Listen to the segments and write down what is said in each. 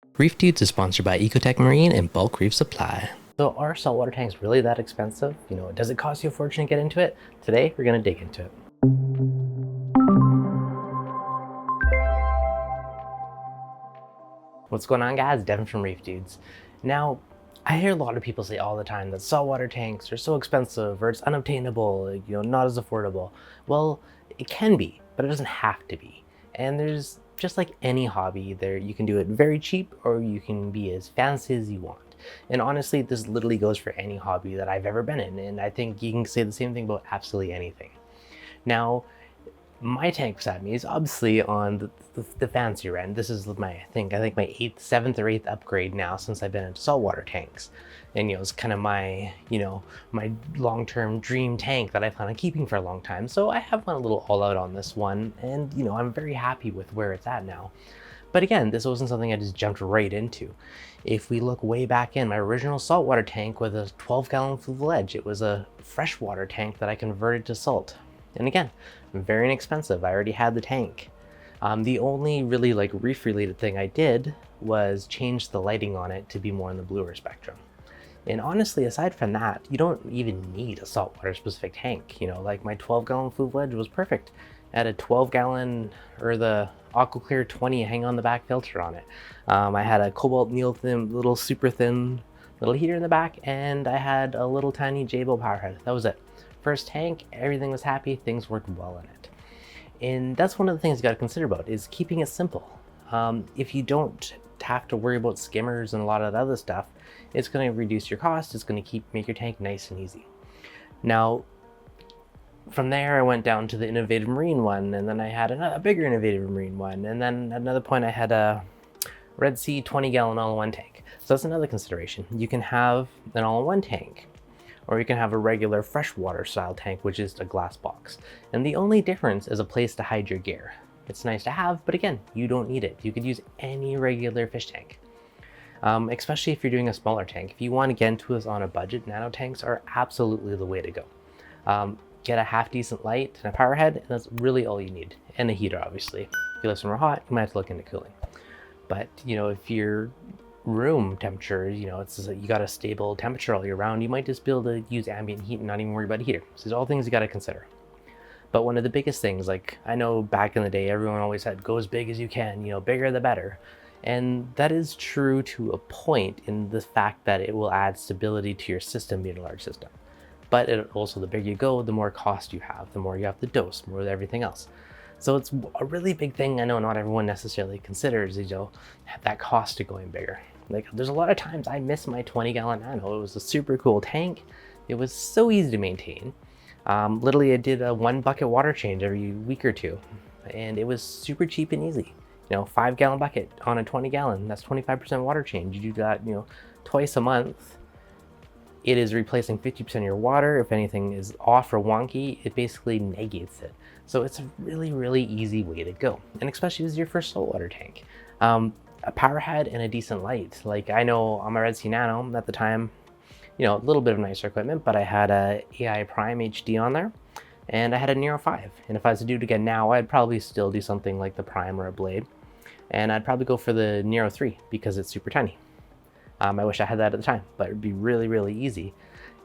ReefDudes is sponsored by Ecotech Marine and Bulk Reef Supply. So are saltwater tanks really that expensive? Does it cost you a fortune to get into it? Today, we're going to dig into it. What's going on, guys? Devin from ReefDudes. Now, I hear a lot of people say all the time that saltwater tanks are so expensive or it's unobtainable, not as affordable. Well, it can be, but it doesn't have to be. And there's just like any hobby there, you can do it very cheap or you can be as fancy as you want. And honestly, this literally goes for any hobby that I've ever been in. And I think you can say the same thing about absolutely anything. Now, my tank beside me is obviously on the fancier end. This is my, I think my seventh or eighth upgrade now since I've been into saltwater tanks. And it's kind of my, my long-term dream tank that I plan on keeping for a long time. So I have went a little all out on this one, and I'm very happy with where it's at now. But again, this wasn't something I just jumped right into. If we look way back in, my original saltwater tank was a 12-gallon full edge. It was a freshwater tank that I converted to salt. And again, very inexpensive. I already had the tank. The only really reef related thing I did was change the lighting on it to be more in the bluer spectrum. And honestly, aside from that, you don't even need a saltwater specific tank. Like my 12-gallon food wedge was perfect. I had a 12-gallon or the AquaClear 20 hang on the back filter on it. I had a cobalt needle thin, little super thin little heater in the back, and I had a little tiny J-Bow power head. That was it. First tank, everything was happy, things worked well in it. And that's one of the things you got to consider about is keeping it simple. If you don't have to worry about skimmers and a lot of that other stuff, it's going to reduce your cost. It's going to make your tank nice and easy. Now, from there, I went down to the innovative marine one, and then I had a bigger innovative marine one, and then at another point I had a Red Sea 20-gallon all-in-one tank. So that's another consideration. You can have an all-in-one tank, or you can have a regular freshwater style tank, which is a glass box. And the only difference is a place to hide your gear. It's nice to have, but again, you don't need it. You could use any regular fish tank, especially if you're doing a smaller tank. If you want to get into this on a budget, nano tanks are absolutely the way to go. Get a half decent light and a power head, and that's really all you need. And a heater, obviously. If you live somewhere hot, you might have to look into cooling. But if your room temperature, it's just, you got a stable temperature all year round, you might just be able to use ambient heat and not even worry about a heater. So these are all things you got to consider. But one of the biggest things, I know back in the day, everyone always said, go as big as you can, bigger the better. And that is true to a point in the fact that it will add stability to your system being a large system. But also, the bigger you go, the more cost you have, the more you have to dose, more of everything else. So it's a really big thing. I know not everyone necessarily considers, that cost to going bigger. There's a lot of times I miss my 20-gallon nano. It was a super cool tank. It was so easy to maintain. Literally, I did a 1-bucket water change every week or two, and it was super cheap and easy. 5-gallon bucket on a 20-gallon, that's 25% water change. You do that, twice a month. It is replacing 50% of your water. If anything is off or wonky, it basically negates it. So it's a really, really easy way to go. And especially as your first saltwater tank. A power head and a decent light. I know on my Red Sea Nano at the time, a little bit of nicer equipment, but I had a AI Prime HD on there, and I had a Nero 5. And if I was to do it again now, I'd probably still do something like the Prime or a Blade. And I'd probably go for the Nero 3 because it's super tiny. I wish I had that at the time, but it'd be really, really easy.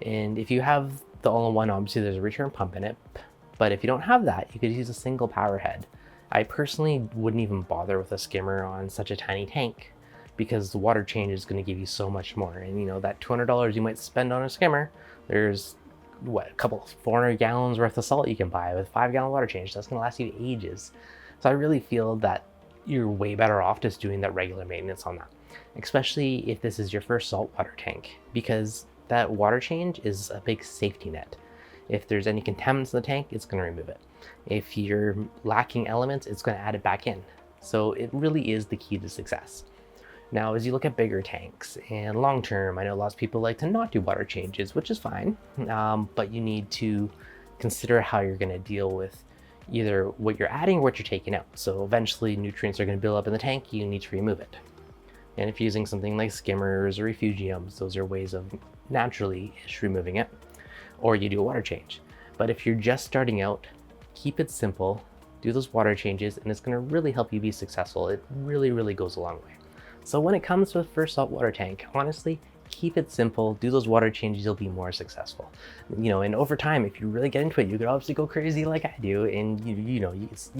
And if you have the all-in-one, obviously there's a return pump in it. But if you don't have that, you could use a single power head. I personally wouldn't even bother with a skimmer on such a tiny tank because the water change is going to give you so much more. And that $200 you might spend on a skimmer, there's a couple 400 gallons worth of salt you can buy with 5-gallon water change. That's going to last you ages. So I really feel that you're way better off just doing that regular maintenance on that, especially if this is your first saltwater tank, because that water change is a big safety net. If there's any contaminants in the tank, it's going to remove it. If you're lacking elements, it's going to add it back in. So it really is the key to success. Now, as you look at bigger tanks and long term, I know lots of people like to not do water changes, which is fine, but you need to consider how you're going to deal with either what you're adding or what you're taking out. So eventually nutrients are going to build up in the tank, you need to remove it. And if you're using something like skimmers or refugiums, those are ways of naturally removing it, or you do a water change. But if you're just starting out, keep it simple, do those water changes, and it's going to really help you be successful. It really, really goes a long way. So when it comes to a first saltwater tank, honestly, keep it simple, do those water changes, you'll be more successful. And over time, if you really get into it, you could obviously go crazy like I do, and it's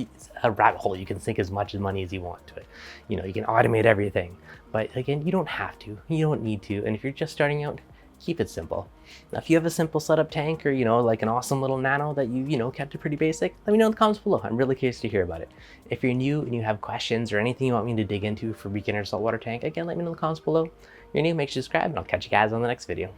a rabbit hole. You can sink as much money as you want to it. You can automate everything, but again, you don't have to, you don't need to. And if you're just starting out, keep it simple. Now, if you have a simple setup tank, or like an awesome little nano that you kept it pretty basic, let me know in the comments below. I'm really curious to hear about it. If you're new and you have questions or anything you want me to dig into for beginner saltwater tank, again, let me know in the comments below. If you're new, make sure to subscribe, and I'll catch you guys on the next video.